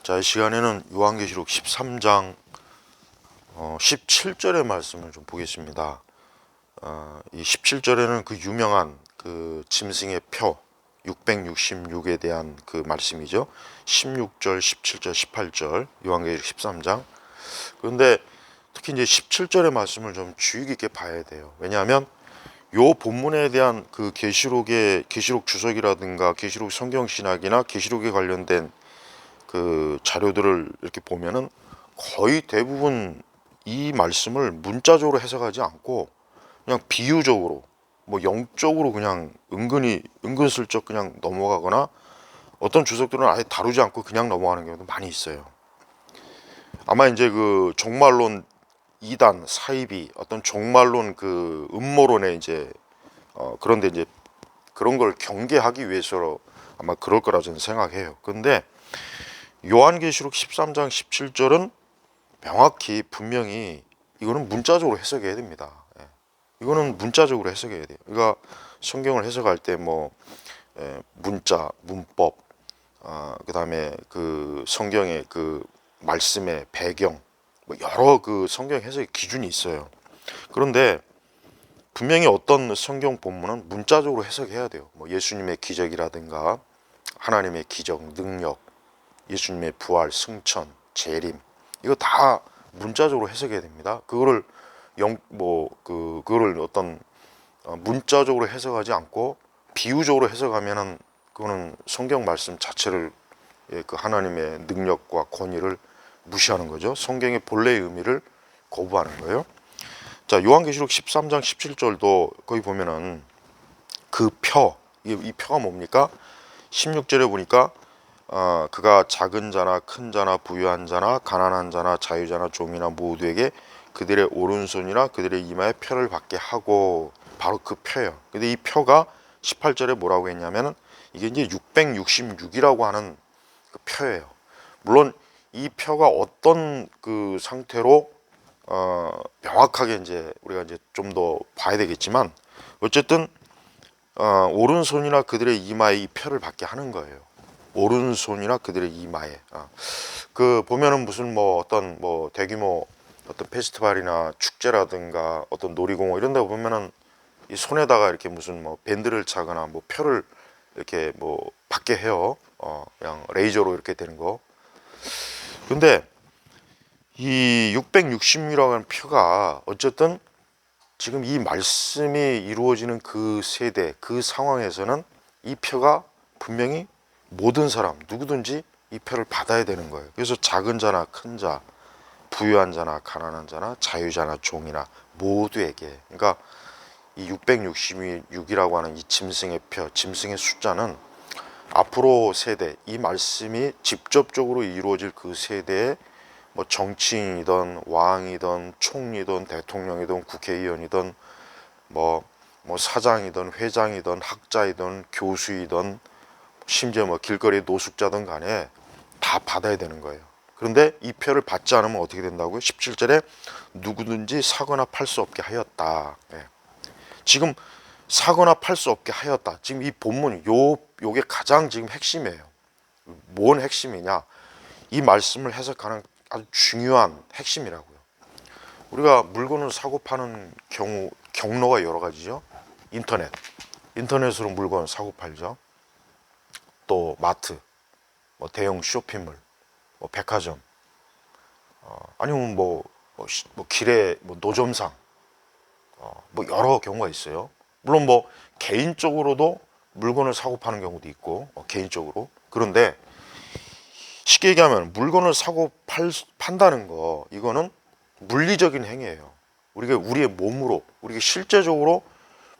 자, 이 시간에는 요한계시록 13장 17절의 말씀을 좀 보겠습니다. 이 17절에는 그 유명한 그 짐승의 표 666에 대한 그 말씀이죠. 16절, 17절, 18절 요한계시록 13장. 그런데 특히 이제 17절의 말씀을 좀 주의 깊게 봐야 돼요. 왜냐하면 요 본문에 대한 그 계시록 주석이라든가 계시록 성경신학이나 계시록에 관련된 그 자료들을 이렇게 보면은 거의 대부분 이 말씀을 문자적으로 해석하지 않고 그냥 비유적으로 뭐 영적으로 그냥 은근슬쩍 그냥 넘어가거나 어떤 주석들은 아예 다루지 않고 그냥 넘어가는 경우도 많이 있어요. 아마 이제 그 종말론 2단 사이비 어떤 종말론 그 음모론에 이제 그런데 이제 그런 걸 경계하기 위해서 아마 그럴 거라 저는 생각해요. 그런데 요한계시록 13장 17절은 명확히 분명히 이거는 문자적으로 해석해야 됩니다. 이거는 문자적으로 해석해야 돼요. 그러니까 성경을 해석할 때 뭐 문자, 문법, 그 다음에 그 성경의 그 말씀의 배경, 뭐 여러 그 성경 해석의 기준이 있어요. 그런데 분명히 어떤 성경 본문은 문자적으로 해석해야 돼요. 뭐 예수님의 기적이라든가 하나님의 기적, 능력, 예수님의 부활, 승천, 재림 이거 다 문자적으로 해석해야 됩니다. 그거를 그거를 어떤 문자적으로 해석하지 않고 비유적으로 해석하면은 그거는 성경 말씀 자체를 그 하나님의 능력과 권위를 무시하는 거죠. 성경의 본래의 의미를 거부하는 거예요. 자, 요한계시록 13장 17절도 거기 보면은 그 이 표가 뭡니까? 16절에 보니까 그가 작은 자나 큰 자나 부유한 자나 가난한 자나 자유자나 종이나 모두에게 그들의 오른손이나 그들의 이마에 표를 받게 하고, 바로 그 표예요. 근데 이 표가 18절에 뭐라고 했냐면은 이게 이제 666이라고 하는 그 표예요. 물론 이 표가 어떤 그 상태로 명확하게 이제 우리가 이제 좀 더 봐야 되겠지만 어쨌든 오른손이나 그들의 이마에 이 표를 받게 하는 거예요. 오른손이나 그들의 이마에. 그 보면은 무슨 뭐 어떤 뭐 대규모 어떤 페스티벌이나 축제라든가 어떤 놀이공원 이런 데 보면은 이 손에다가 이렇게 무슨 뭐 밴드를 차거나 뭐 표를 이렇게 뭐 받게 해요. 그냥 레이저로 이렇게 되는 거. 근데 이 660이라고 하는 표가 어쨌든 지금 이 말씀이 이루어지는 그 세대, 그 상황에서는 이 표가 분명히 모든 사람 누구든지 이 표를 받아야 되는 거예요. 그래서 작은 자나 큰 자, 부유한 자나 가난한 자나 자유자나 종이나 모두에게, 그러니까 이 666이라고 하는 이 짐승의 표, 짐승의 숫자는 앞으로 세대, 이 말씀이 직접적으로 이루어질 그 세대에 뭐 정치인이든 왕이든 총리든 대통령이든 국회의원이든 뭐 사장이든 회장이든 학자이든 교수이든 심지어 뭐 길거리 노숙자든 간에 다 받아야 되는 거예요. 그런데 이 표를 받지 않으면 어떻게 된다고요? 17절에 누구든지 사거나 팔 수 없게 하였다. 지금 사거나 팔 수 없게 하였다. 지금 이 본문 요게 가장 지금 핵심이에요. 뭔 핵심이냐? 이 말씀을 해석하는 아주 중요한 핵심이라고요. 우리가 물건을 사고 파는 경로가 여러 가지죠. 인터넷으로 물건 사고 팔죠. 또 마트, 뭐 대형 쇼핑몰, 뭐 백화점, 아니면 뭐 길에 뭐 노점상, 뭐 여러 경우가 있어요. 물론 뭐 개인적으로도 물건을 사고 파는 경우도 있고 개인적으로. 그런데 쉽게 얘기하면 물건을 사고 판다는 거, 이거는 물리적인 행위예요. 우리가 우리의 몸으로, 우리가 실제적으로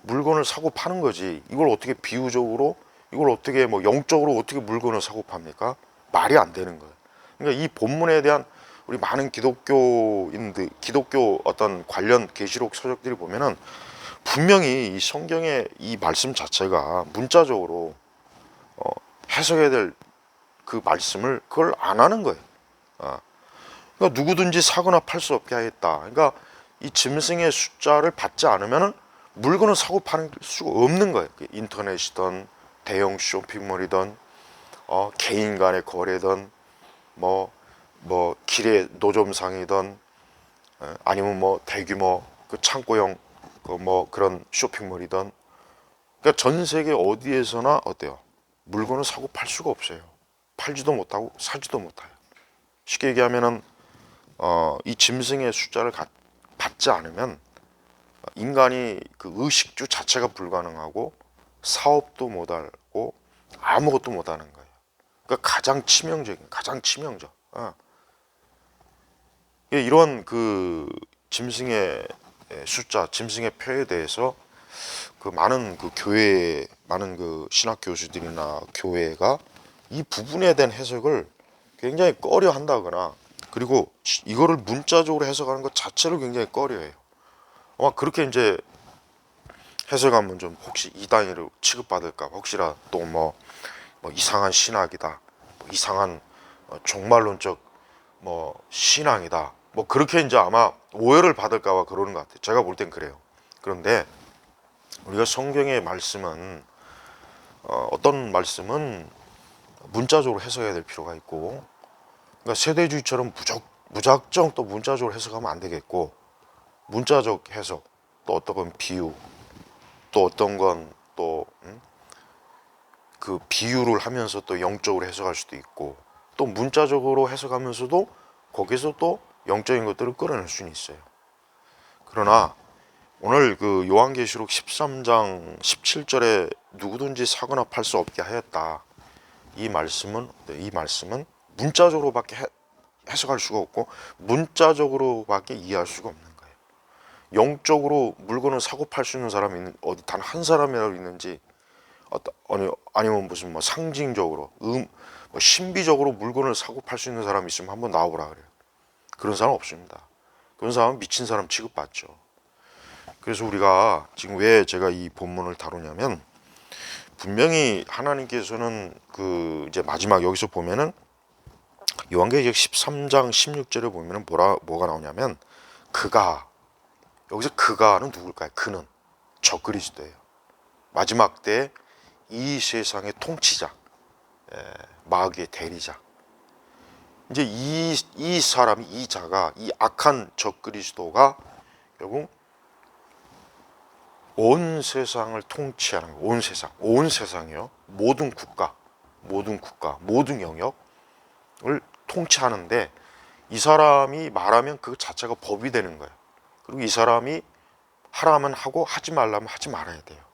물건을 사고 파는 거지. 이걸 어떻게 비유적으로, 이걸 어떻게 뭐 영적으로 어떻게 물건을 사고 팝니까? 말이 안 되는 거예요. 그러니까 이 본문에 대한 우리 많은 기독교 어떤 관련 계시록 서적들이 보면은 분명히 이 성경의 이 말씀 자체가 문자적으로 해석해야 될 그 말씀을 그걸 안 하는 거예요. 그러니까 누구든지 사거나 팔 수 없게 하겠다. 그러니까 이 짐승의 숫자를 받지 않으면은 물건을 사고 파는 수가 없는 거예요. 인터넷이든 대형 쇼핑몰이든 개인 간의 거래든 뭐 길의 노점상이든 아니면 뭐 대규모 그 창고형 그 뭐 그런 쇼핑몰이든, 그러니까 전 세계 어디에서나 어때요? 물건을 사고 팔 수가 없어요. 팔지도 못하고 사지도 못해요. 쉽게 얘기하면은 이 짐승의 숫자를 받지 않으면 인간이 그 의식주 자체가 불가능하고 사업도 못하고 아무것도 못하는 거예요. 그러니까 가장 치명적. 이런 그 짐승의 숫자, 짐승의 표에 대해서 그 많은 그 신학 교수들이나 교회가 이 부분에 대한 해석을 굉장히 꺼려 한다거나, 그리고 이거를 문자적으로 해석하는 것 자체를 굉장히 꺼려해요. 아마 그렇게 이제 해석하면 좀 혹시 이단으로 취급받을까, 혹시라 또 뭐 이상한 신학이다, 뭐 이상한 종말론적 뭐 신앙이다, 뭐 그렇게 이제 아마 오해를 받을까봐 그러는 것 같아요. 제가 볼 땐 그래요. 그런데 우리가 성경의 말씀은 어떤 말씀은 문자적으로 해석해야 될 필요가 있고, 그러니까 세대주의처럼 무작정 또 문자적으로 해석하면 안 되겠고, 문자적 해석, 또 어떤 건 비유, 또 어떤 건 또 그 비유를 하면서 또 영적으로 해석할 수도 있고, 또 문자적으로 해석하면서도 거기서 또 영적인 것들을 끌어낼 수는 있어요. 그러나 오늘 그 요한계시록 13장 17절에 누구든지 사거나 팔 수 없게 하였다, 이 말씀은 문자적으로밖에 해석할 수가 없고 문자적으로밖에 이해할 수가 없는 거예요. 영적으로 물건을 사고 팔 수 있는 사람이 어디 단 한 사람이라도 있는지, 아니면 무슨 뭐 상징적으로 뭐 신비적으로 물건을 사고 팔 수 있는 사람이 있으면 한번 나와보라 그래요. 그런 사람 없습니다. 그런 사람은 미친 사람 취급받죠. 그래서 우리가 지금 왜 제가 이 본문을 다루냐면, 분명히 하나님께서는 그 이제 마지막 여기서 보면은 요한계시록 13장 16절에 보면은 뭐가 나오냐면, 여기서 그가는 누굴까요? 그는 적그리스도예요. 마지막 때 이 세상의 통치자, 마귀의 대리자. 이제 이 사람이, 이 악한 적그리스도가 결국 온 세상을 통치하는 거예요. 온 세상이요. 모든 국가, 모든 영역을 통치하는데, 이 사람이 말하면 그 자체가 법이 되는 거예요. 그리고 이 사람이 하라면 하고 하지 말라면 하지 말아야 돼요.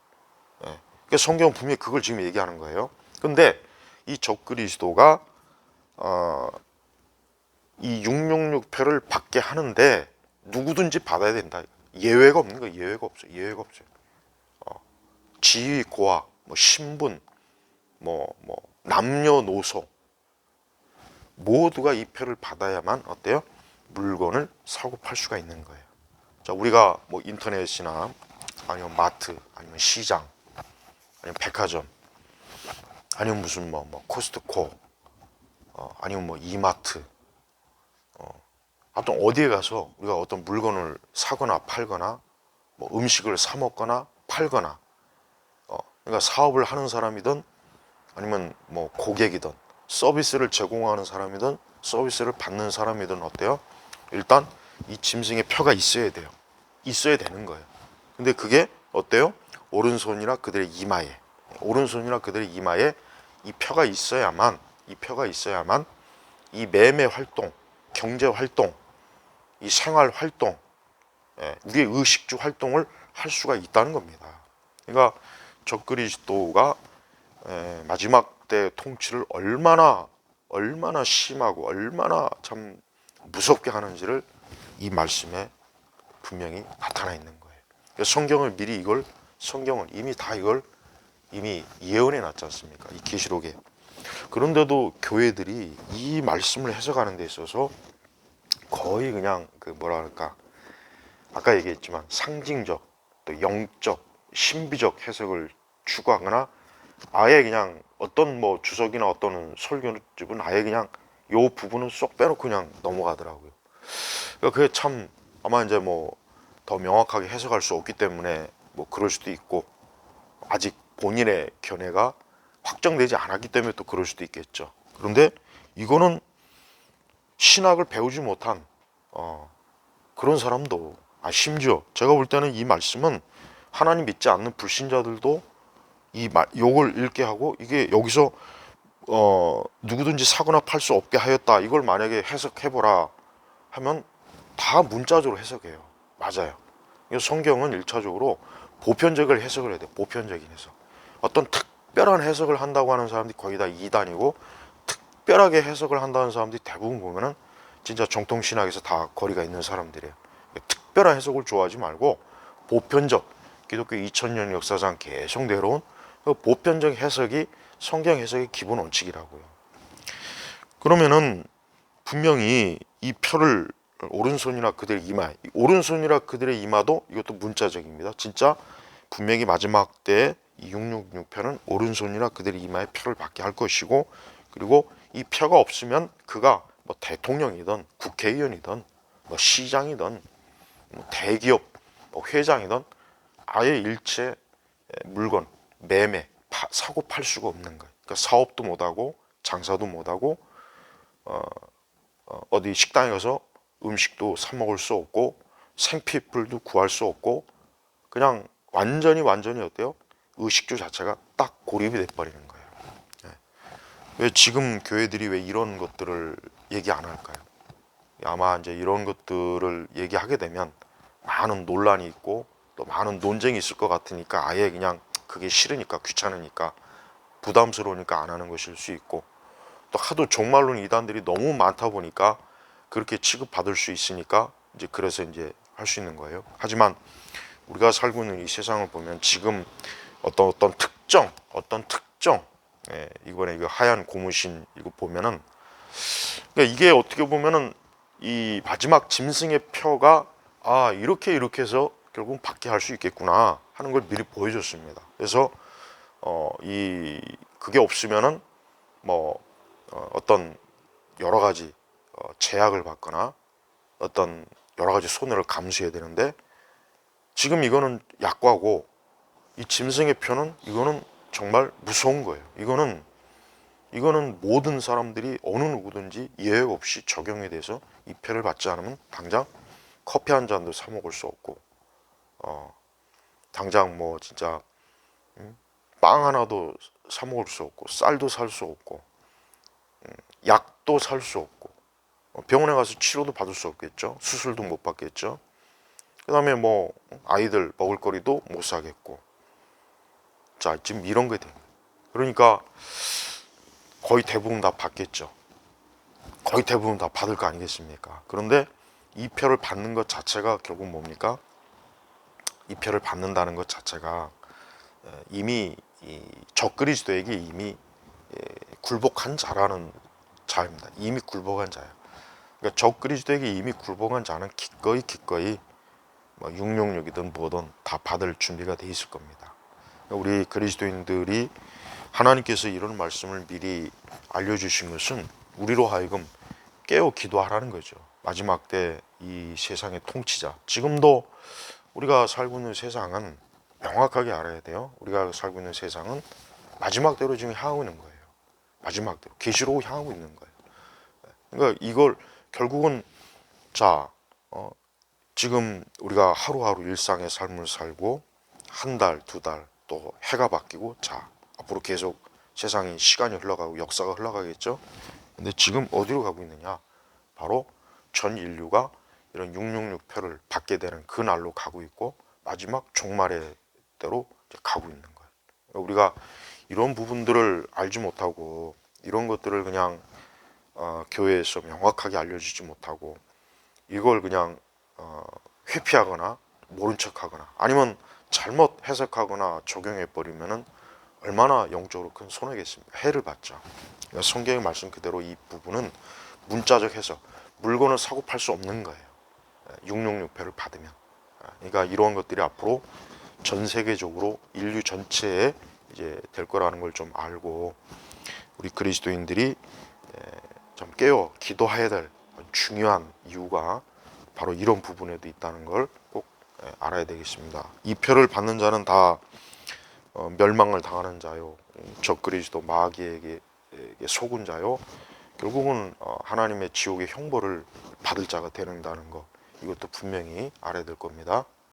그러니까 성경 분명히 그걸 지금 얘기하는 거예요. 근데 이 적그리스도가 이 666표를 받게 하는데 누구든지 받아야 된다. 예외가 없는 거예요. 예외가 없어요. 지위, 고하, 뭐 신분, 뭐 남녀노소 모두가 이 표를 받아야만 어때요? 물건을 사고 팔 수가 있는 거예요. 자, 우리가 뭐 인터넷이나 아니면 마트, 아니면 시장, 아니면 백화점, 아니면 무슨 뭐 코스트코, 아니면 뭐 이마트, 하여튼 어디에 가서 우리가 어떤 물건을 사거나 팔거나 뭐 음식을 사 먹거나 팔거나, 그러니까 사업을 하는 사람이든 아니면 뭐 고객이든 서비스를 제공하는 사람이든 서비스를 받는 사람이든 어때요? 일단 이 짐승의 표가 있어야 돼요. 있어야 되는 거예요. 근데 그게 어때요? 오른손이나 그들의 이마에 이 표가 있어야만 이 매매 활동, 경제 활동, 이 생활 활동, 우리의 의식주 활동을 할 수가 있다는 겁니다. 그러니까 적그리스도가 마지막 때 통치를 얼마나 심하고 얼마나 참 무섭게 하는지를 이 말씀에 분명히 나타나 있는 거예요. 성경은 이미 예언해 놨지 않습니까? 이 계시록에. 그런데도 교회들이 이 말씀을 해석하는 데 있어서 거의 그냥 그 뭐랄까, 아까 얘기했지만 상징적, 또 영적, 신비적 해석을 추구하거나, 아예 그냥 어떤 뭐 주석이나 어떤 설교집은 아예 그냥 요 부분은 쏙 빼놓고 그냥 넘어가더라고요. 그러니까 그게 참 아마 이제 뭐 더 명확하게 해석할 수 없기 때문에 뭐 그럴 수도 있고, 아직 본인의 견해가 확정되지 않았기 때문에 또 그럴 수도 있겠죠. 그런데 이거는 신학을 배우지 못한 그런 사람도, 심지어 제가 볼 때는 이 말씀은 하나님 믿지 않는 불신자들도 이 욕을 읽게 하고, 이게 여기서 누구든지 사거나 팔 수 없게 하였다, 이걸 만약에 해석해보라 하면 다 문자적으로 해석해요. 맞아요. 성경은 1차적으로 보편적을 해석을 해야 돼요. 보편적인 해석. 어떤 특별한 해석을 한다고 하는 사람들이 거의 다 이단이고, 특별하게 해석을 한다는 사람들이 대부분 보면은 진짜 정통신학에서 다 거리가 있는 사람들이에요. 특별한 해석을 좋아하지 말고 보편적, 기독교 2000년 역사상 계속 내려온 그 보편적 해석이 성경 해석의 기본 원칙이라고요. 그러면은 분명히 이 표를 오른손이나 그들의 이마, 오른손이나 그들의 이마도 이것도 문자적입니다. 진짜 분명히 마지막 때에 이 666표는 오른손이나 그들의 이마에 표를 받게 할 것이고, 그리고 이 표가 없으면 그가 뭐 대통령이든 국회의원이든 뭐 시장이든 뭐 대기업 뭐 회장이든 아예 일체 물건 매매 사고 팔 수가 없는 거예요. 그러니까 사업도 못하고 장사도 못하고 어디 식당에 가서 음식도 사 먹을 수 없고 생피풀도 구할 수 없고, 그냥 완전히 어때요? 의식주 자체가 딱 고립이 돼버리는 거예요. 왜 지금 교회들이 왜 이런 것들을 얘기 안 할까요? 아마 이제 이런 것들을 얘기하게 되면 많은 논란이 있고 또 많은 논쟁이 있을 것 같으니까, 아예 그냥 그게 싫으니까, 귀찮으니까, 부담스러우니까 안 하는 것일 수 있고, 또 하도 종말론 이단들이 너무 많다 보니까 그렇게 취급받을 수 있으니까 이제 그래서 이제 할 수 있는 거예요. 하지만 우리가 살고 있는 이 세상을 보면 지금 어떤 특정 이번에 이거 하얀 고무신 이거 보면은, 그러니까 이게 어떻게 보면은 이 마지막 짐승의 표가 이렇게 해서 결국 받게 할 수 있겠구나 하는 걸 미리 보여줬습니다. 그래서 그게 없으면은 뭐 어떤 여러 가지 제약을 받거나 어떤 여러 가지 손해를 감수해야 되는데, 지금 이거는 약과고 이 짐승의 표는 이거는 정말 무서운 거예요. 이거는 모든 사람들이 어느 누구든지 예외 없이 적용에 대해서 이 표를 받지 않으면 당장 커피 한 잔도 사 먹을 수 없고, 당장 뭐 진짜 빵 하나도 사 먹을 수 없고, 쌀도 살 수 없고, 약도 살 수 없고, 병원에 가서 치료도 받을 수 없겠죠. 수술도 못 받겠죠. 그 다음에 뭐 아이들 먹을거리도 못 사겠고. 자, 지금 이런 게 됩니다. 그러니까 거의 대부분 다 받겠죠. 거의 대부분 다 받을 거 아니겠습니까? 그런데 이 표를 받는 것 자체가 결국 뭡니까? 이 표를 받는다는 것 자체가 이미 적그리스도에게 이미 굴복한 자라는 자입니다. 이미 굴복한 자예요. 그러니까 적그리스도에게 이미 굴복한 자는 기꺼이 뭐 666이든 뭐든 다 받을 준비가 돼 있을 겁니다. 우리 그리스도인들이 하나님께서 이런 말씀을 미리 알려주신 것은 우리로 하여금 깨어 기도하라는 거죠. 마지막 때 이 세상의 통치자, 지금도 우리가 살고 있는 세상은 명확하게 알아야 돼요. 우리가 살고 있는 세상은 마지막 때로 지금 향하고 있는 거예요. 마지막 때로 계시로 향하고 있는 거예요. 그러니까 이걸 결국은 지금 우리가 하루하루 일상의 삶을 살고 한 달, 두 달 또 해가 바뀌고, 앞으로 계속 세상이 시간이 흘러가고 역사가 흘러가겠죠. 근데 지금 어디로 가고 있느냐? 바로 전 인류가 이런 666표를 받게 되는 그 날로 가고 있고, 마지막 종말의 때로 가고 있는 거예요. 우리가 이런 부분들을 알지 못하고, 이런 것들을 그냥 교회에서 명확하게 알려주지 못하고, 이걸 그냥 회피하거나 모른 척하거나 아니면 잘못 해석하거나 적용해 버리면은 얼마나 영적으로 큰 손해겠습니까? 해를 받죠. 그러니까 성경의 말씀 그대로 이 부분은 문자적 해석, 물건을 사고 팔 수 없는 거예요. 666표를 받으면. 그러니까 이러한 것들이 앞으로 전 세계적으로 인류 전체에 이제 될 거라는 걸 좀 알고, 우리 그리스도인들이 좀 깨어 기도해야 될 중요한 이유가 바로 이런 부분에도 있다는 걸 꼭 알아야 되겠습니다. 이 표를 받는 자는 다 멸망을 당하는 자요, 적그리스도 마귀에게 속은 자요, 결국은 하나님의 지옥의 형벌을 받을 자가 되는다는 거, 이것도 분명히 알아야 될 겁니다.